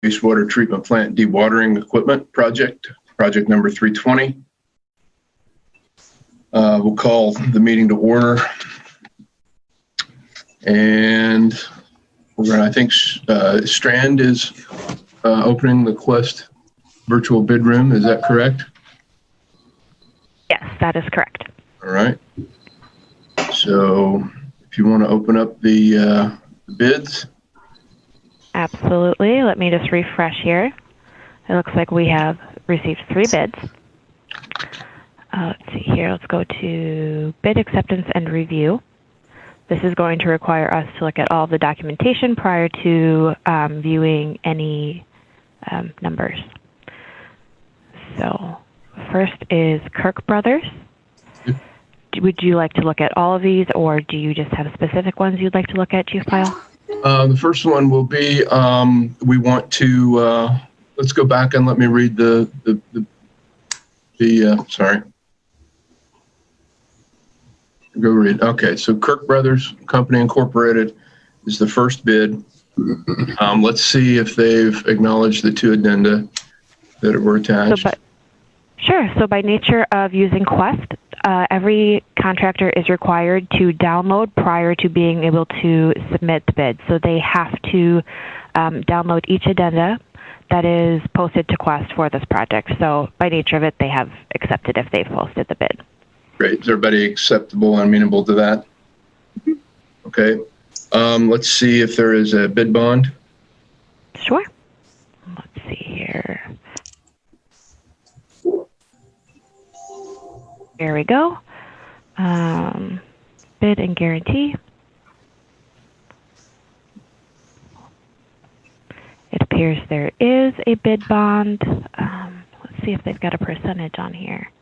wastewater treatment plant dewatering equipment project number 320. We'll call the meeting to order. And we're going to, I think, Strand is opening the Quest virtual bid room. Is that correct? Yes, that is correct. All right. So if you want to open up the bids. Absolutely. Let me just refresh here. It looks like we have received 3 bids. Let's see here. Let's go to bid acceptance and review. This is going to require us to look at all the documentation prior to viewing any numbers. So first is Kirk Brothers. Would you like to look at all of these, or do you just have specific ones you'd like to look at, Chief Pyle? The first one will be, we want to, let's go back and let me read sorry. Go read. Okay, so Kirk Brothers Company Incorporated is the first bid. Let's see if they've acknowledged the 2 addenda that were attached. Sure. So by nature of using Quest, every contractor is required to download prior to being able to submit the bid. So they have to download each addenda that is posted to Quest for this project. So by nature of it, they have accepted if they've posted the bid. Great. Is everybody acceptable and amenable to that? Okay. Let's see if there is a bid bond. Sure. Let's see here. There we go. Bid and guarantee. It appears there is a bid bond. Let's see if they've got a percentage on here.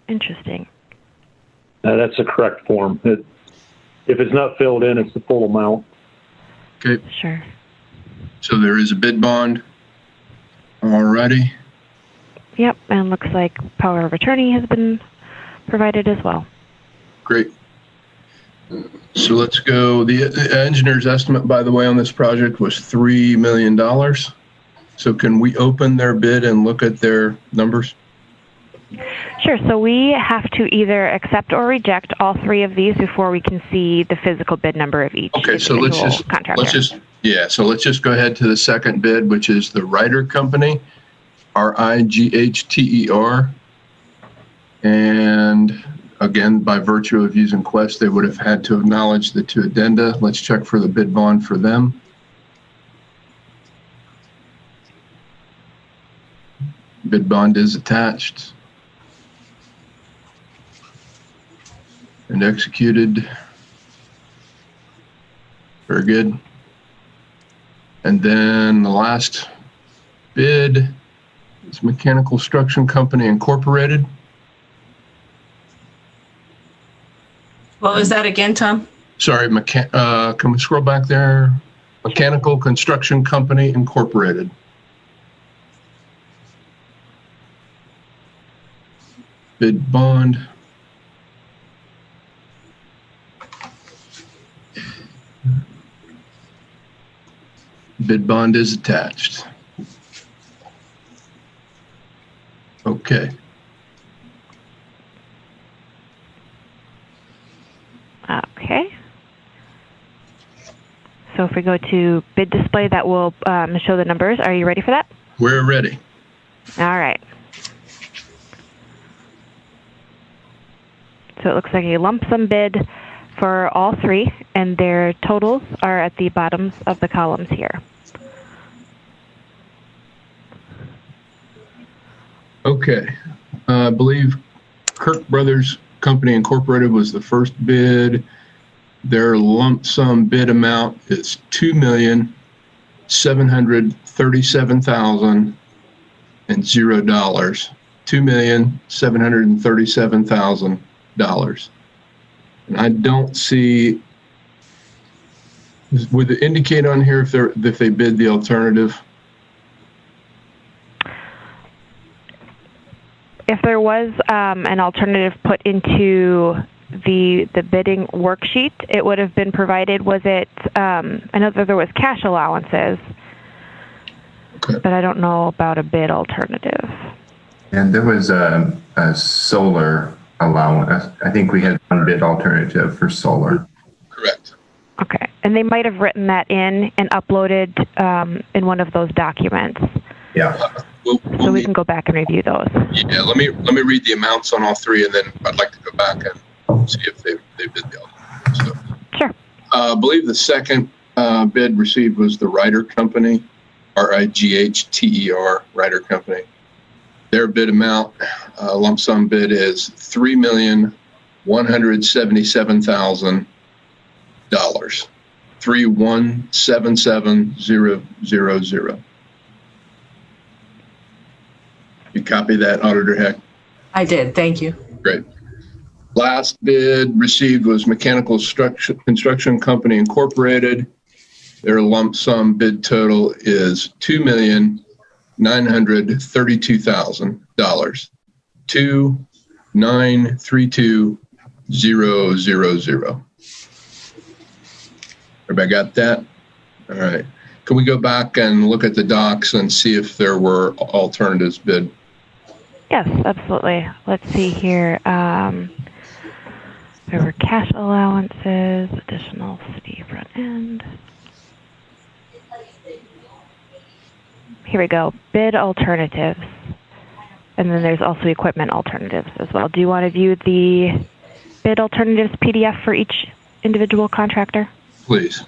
Interesting. That's the correct form. If it's not filled in, it's the full amount. Okay. Sure. So there is a bid bond. Alrighty. Yep, and looks like power of attorney has been provided as well. Great. So let's go. The engineer's estimate, by the way, on this project was $3 million. So can we open their bid and look at their numbers? Sure. So we have to either accept or reject all 3 of these before we can see the physical bid number of each. Okay, so let's just go ahead to the second bid, which is the Ryder Company, RIGHTER. And again, by virtue of using Quest, they would have had to acknowledge the 2 addenda. Let's check for the bid bond for them. Bid bond is attached and executed. Very good. And then the last bid is Mechanical Construction Company Incorporated. What was that again, Tom? Sorry, can we scroll back there? Mechanical Construction Company Incorporated. Bid bond. Bid bond is attached. Okay. Okay. So if we go to bid display, that will show the numbers. Are you ready for that? We're ready. All right. So it looks like a lump sum bid for all 3, and their totals are at the bottoms of the columns here. Okay. I believe Kirk Brothers Company Incorporated was the first bid. Their lump sum bid amount is $2,737,000 and $0. $2,737,000. And I don't see, would it indicate on here if they bid the alternative? If there was an alternative put into the bidding worksheet. It would have been provided. Was it? I know that there was cash allowances, Okay. but I don't know about a bid alternative. And there was a solar allowance. I think we had one bid alternative for solar. Correct. Okay, and they might have written that in and uploaded in one of those documents. Yeah. So we can go back and review those. Yeah, let me read the amounts on all three, and then I'd like to go back and see if they did the other. So, Sure. I believe the second bid received was the Ryder Company, RIGHTER, Ryder Company. Their bid amount, lump sum bid, is $3,177,000. 3177000. You copy that, Auditor Heck? I did. Thank you. Great. Last bid received was Mechanical Construction Company Incorporated. Their lump sum bid total is $2,932,000. 2932000. Everybody got that? All right. Can we go back and look at the docs and see if there were alternatives bid? Yes, absolutely. Let's see here. There were cash allowances, additional city front end. Here we go. Bid alternatives. And then there's also equipment alternatives as well. Do you want to view the bid alternatives PDF for each individual contractor? Please.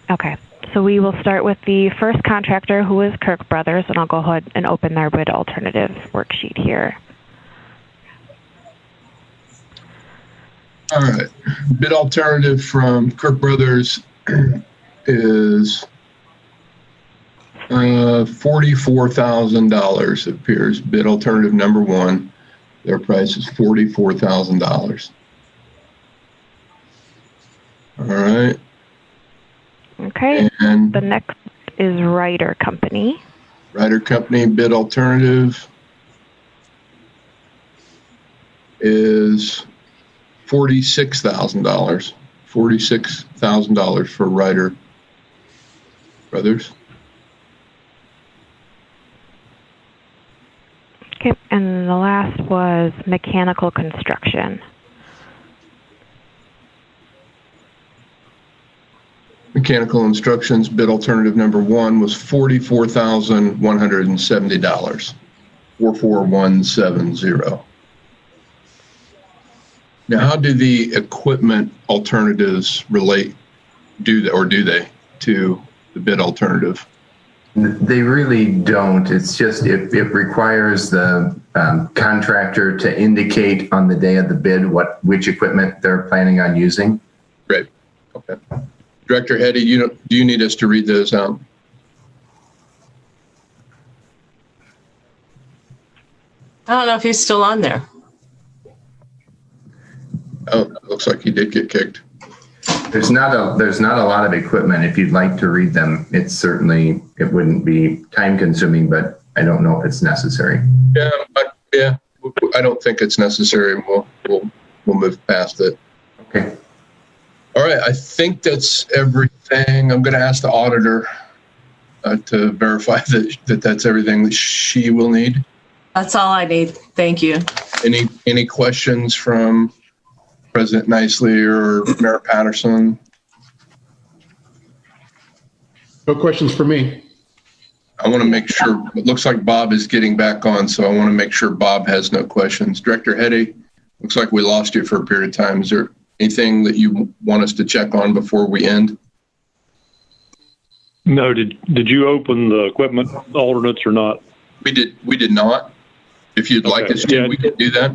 Okay. So we will start with the first contractor, who is Kirk Brothers, and I'll go ahead and open their bid alternative worksheet here. All right. Bid alternative from Kirk Brothers is $44,000. It appears bid alternative number one. Their price is $44,000. All right. Okay. And the next is Ryder Company. Ryder Company bid alternative is $46,000. $46,000 for Ryder Brothers. Okay, and the last was Mechanical Construction. Mechanical Instructions bid alternative number one was $44,170. 44170. Now, how do the equipment alternatives relate? Do they to the bid alternative? They really don't. It's just it requires the contractor to indicate on the day of the bid which equipment they're planning on using. Great. Okay. Director Hetty, do you need us to read those out? I don't know if he's still on there. Oh, looks like he did get kicked. There's not a lot of equipment. If you'd like to read them, it wouldn't be time consuming, but I don't know if it's necessary. Yeah, I don't think it's necessary. We'll move past it. Okay. All right, I think that's everything. I'm going to ask the auditor to verify that that's everything that she will need. That's all I need. Thank you. Any questions from President Nicely or Mayor Patterson? No questions for me. I want to make sure, it looks like Bob is getting back on, so I want to make sure Bob has no questions. Director Hetty, looks like we lost you for a period of time. Is there anything that you want us to check on before we end? No, did you open the equipment alternates or not? We did not. If you'd like us to, we can do that.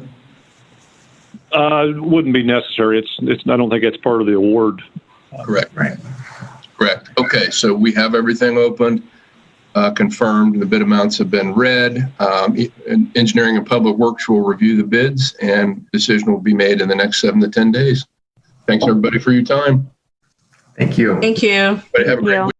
It wouldn't be necessary. It's. I don't think it's part of the award. Correct. Right. Correct. Okay, so we have everything opened, confirmed. The bid amounts have been read. Engineering and Public Works will review the bids, and decision will be made in the next 7 to 10 days. Thanks, everybody, for your time. Thank you. Thank you. Everybody have a great week.